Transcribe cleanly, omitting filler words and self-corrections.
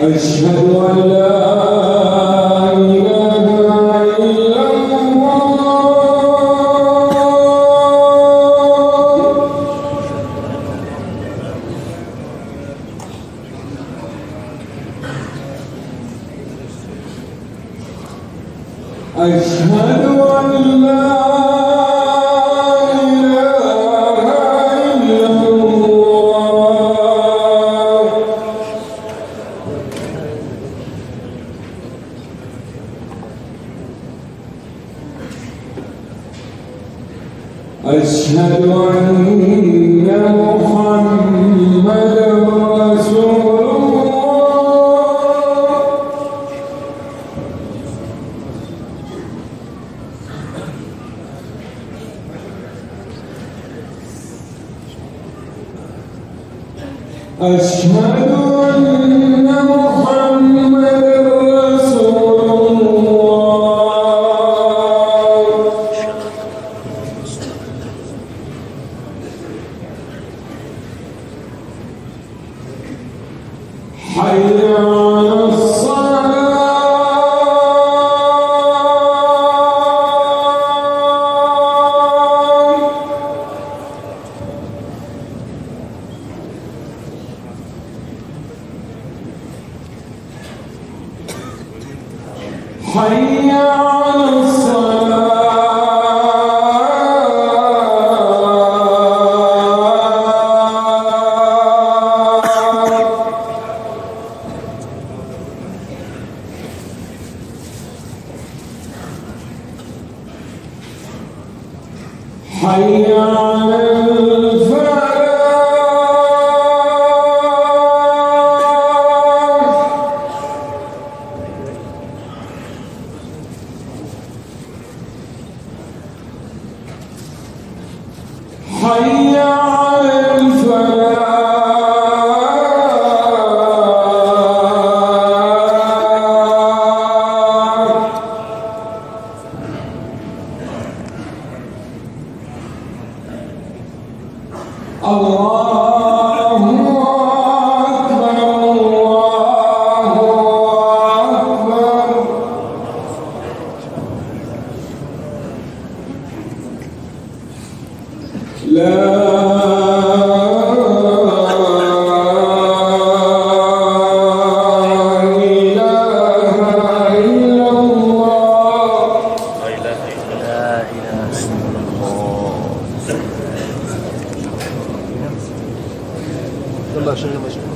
أشهد أن لا إله إلا الله أشهد أن لا أشهد أن محمدًا رسول الله أشهد أن محمدًا رسول الله حي على الصلاة حي على الصلاة حي على الفلاح حي على الفلاح الله أكبر الله أكبر لا يلا شغل مشغول.